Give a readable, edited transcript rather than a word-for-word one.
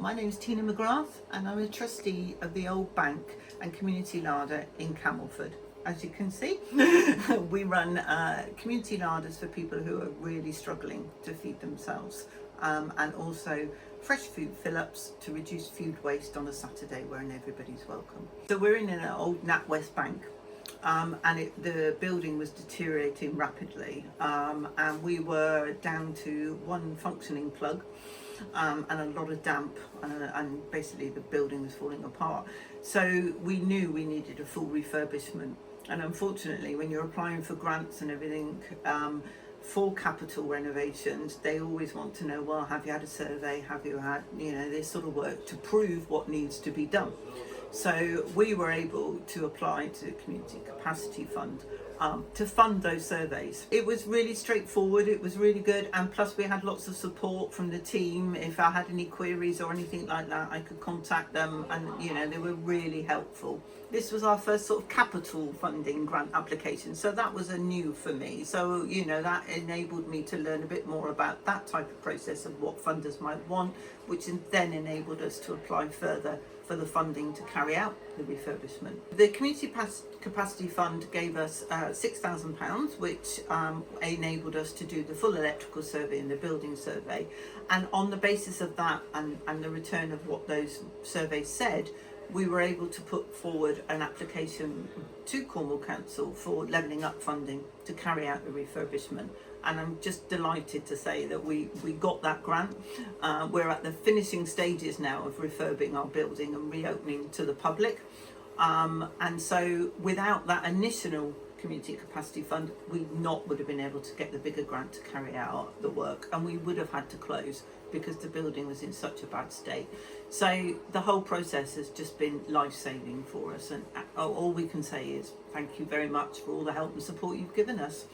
My name's Tina McGrath and I'm a trustee of the Old Bank and Community Larder in Camelford. As you can see, we run community larders for people who are really struggling to feed themselves, and also fresh food fill-ups to reduce food waste on a Saturday when everybody's welcome. So we're in an old NatWest bank, and the building was deteriorating rapidly, and we were down to one functioning plug, and a lot of damp, and basically the building was falling apart. So we knew we needed a full refurbishment, and unfortunately when you're applying for grants and everything for capital renovations, they always want to know, well, have you had a survey, have you had, this sort of work to prove what needs to be done. So we were able to apply to the Community Capacity Fund to fund those surveys. It was really straightforward, it was really good, and plus we had lots of support from the team. If I had any queries or anything like that, I could contact them, and they were really helpful. This was our first sort of capital funding grant application, so that was a new for me. So that enabled me to learn a bit more about that type of process of what funders might want, which then enabled us to apply further for the funding to carry out the refurbishment. The Community Capacity Fund gave us £6,000, which enabled us to do the full electrical survey and the building survey. And on the basis of that and the return of what those surveys said, we were able to put forward an application to Cornwall Council for levelling up funding to carry out the refurbishment. And I'm just delighted to say that we got that grant. We're at the finishing stages now of refurbing our building and reopening to the public. And so without that initial Community Capacity Fund, we would have been able to get the bigger grant to carry out the work, and we would have had to close because the building was in such a bad state. So the whole process has just been life-saving for us, and all we can say is thank you very much for all the help and support you've given us.